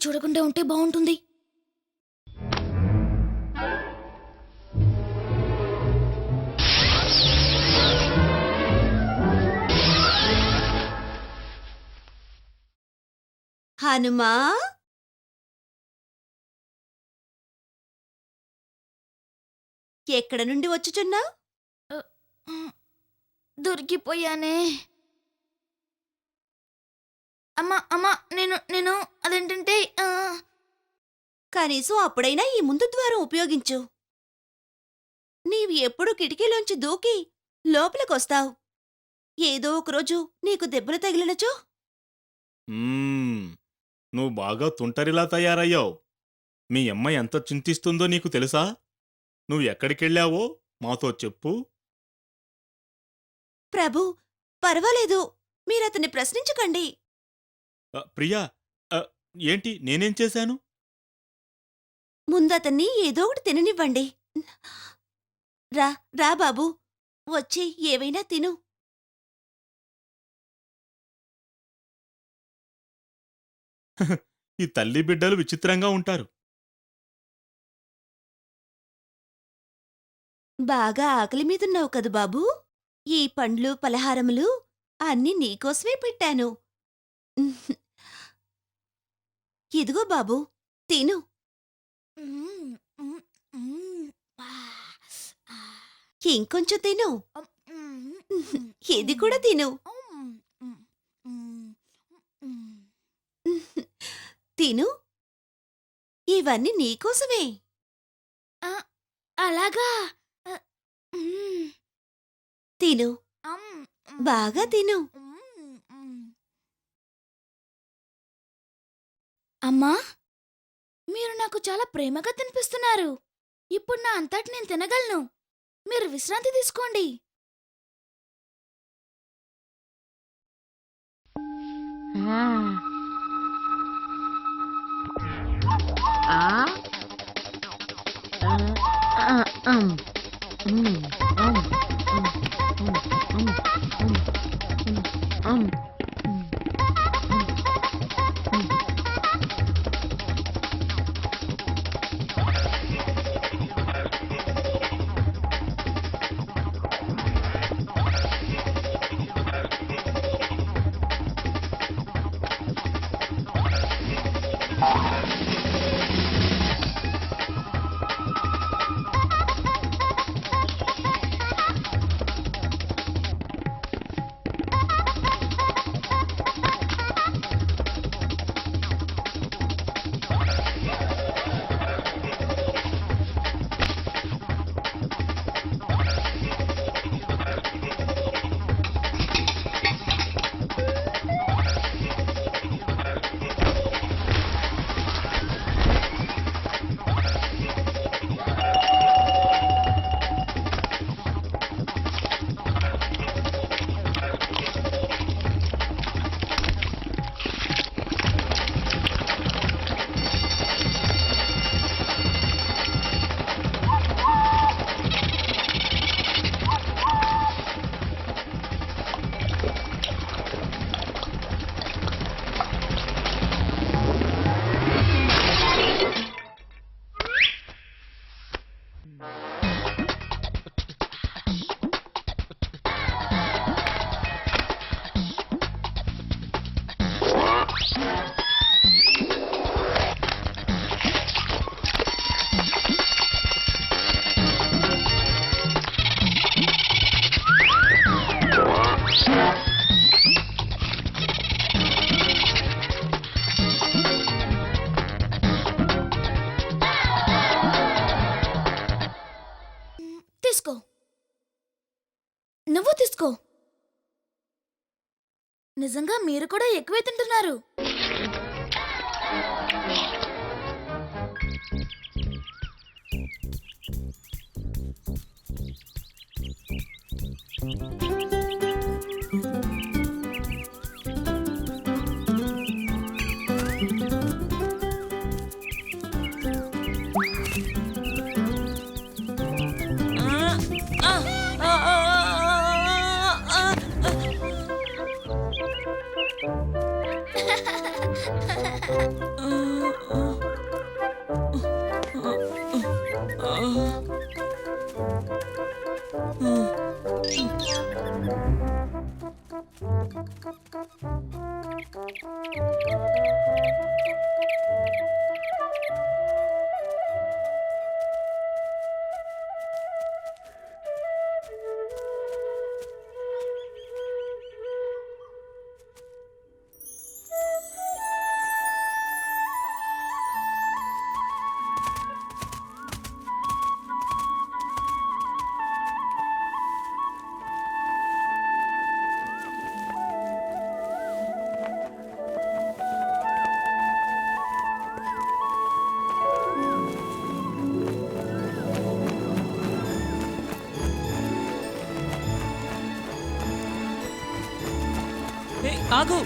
చూడకుండా ఉంటే బాగుంటుంది. హనుమా, ఎక్కడ నుండి వచ్చుచున్నావు? దొరికిపోయానే. అమ్మా అమ్మా, నేను నేను అదేంటంటే కనీసం అప్పుడైనా ఈ ముందు ద్వారం ఉపయోగించు. నీవు ఎప్పుడు కిటికీలోంచి దూకి లోపలికొస్తావు. ఏదో ఒకరోజు నీకు దెబ్బలు తగిలినచో? నువ్వు బాగా తుంటరిలా తయారయ్యావు. మీ అమ్మ ఎంత చింతిస్తుందో నీకు తెలుసా? నువ్వు ఎక్కడికెళ్ళావో మాతో చెప్పు. ప్రభు, పర్వాలేదు, మీరతన్ని ప్రశ్నించకండి. ప్రియా, ఏంటి నేనేం చేశాను? ముందతన్ని ఏదో ఒకటి తిననివ్వండి. రా రా బాబూ, వచ్చి ఏవైనా తిను. ఈ తల్లి బిడ్డలు విచిత్రంగా ఉంటారు. బాగా ఆకలి మీదున్నావు కదు బాబూ. ఈ పండ్లు పలహారములు అన్నీ నీకోసమే పెట్టాను. ఇదిగో బాబూ, తిను. ఇంకొంచెం తిను. ఇది కూడా తిను. తిను, ఇవన్నీ నీకోసమే. అలాగా. తిను, బాగా తిను. అమ్మా, మీరు నాకు చాలా ప్రేమగా తినిపిస్తున్నారు. ఇప్పుడు నా అంతటి నేను తినగలను. మీరు విశ్రాంతి తీసుకోండి. తీసుకో, నువ్వు తీసుకో. నిజంగా మీరు కూడా ఎక్కువే తింటున్నారు. ఆగు.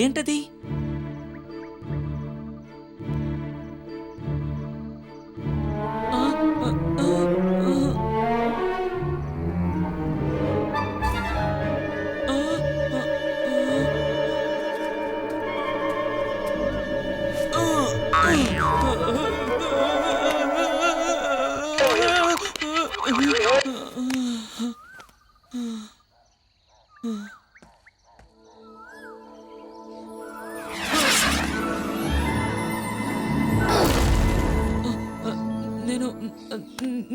ఏంటది?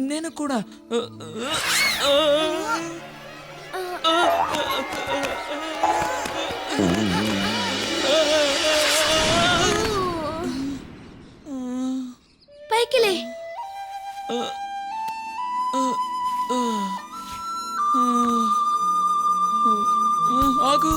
నేను కూడా పైకిలే. ఆగు.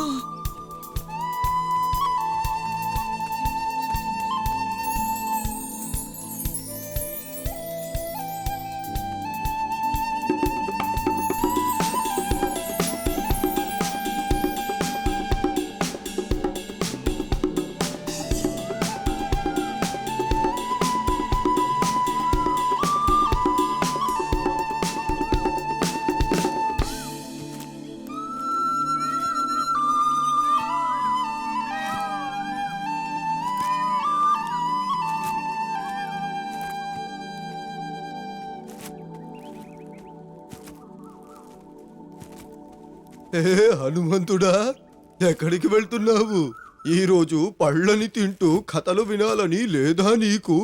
హనుమంతుడా, ఎక్కడికి వెళ్తున్నావు? ఈరోజు పళ్ళని తింటూ కథలు వినాలని లేదా నీకు?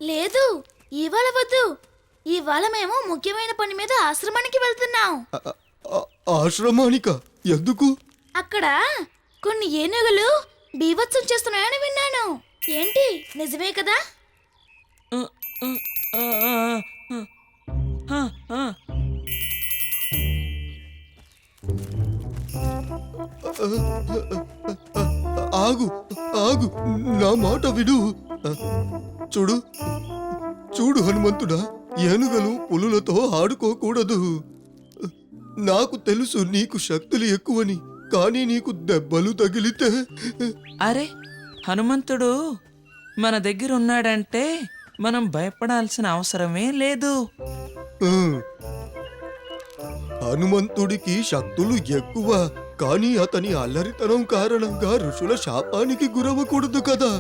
లేదు, ఇవాళ వద్దు. ఇవాళ మేము ముఖ్యమైన పని మీద ఆశ్రమానికి వెళ్తున్నాం. ఆశ్రమానిక? ఎందుకు? అక్కడ కొన్ని ఏనుగులు బీభత్సం చేస్తున్నాయని విన్నాను. ఏంటి, నిజమే కదా? ఆగు ఆగు, నా మాట విను. చూడు చూడు హనుమంతుడా, ఏనుగలు పులులతో ఆడుకోకూడదు. నాకు తెలుసు నీకు శక్తులు ఎక్కువని, కానీ నీకు దెబ్బలు తగిలితే. అరే, హనుమంతుడు మన దగ్గర ఉన్నాడంటే మనం భయపడాల్సిన అవసరమే లేదు. హనుమంతుడికి శక్తులు ఎక్కువ, కానీ అతని అల్లరితనం కారణంగా ఋషుల శాపానికి గురవకూడదు కదా.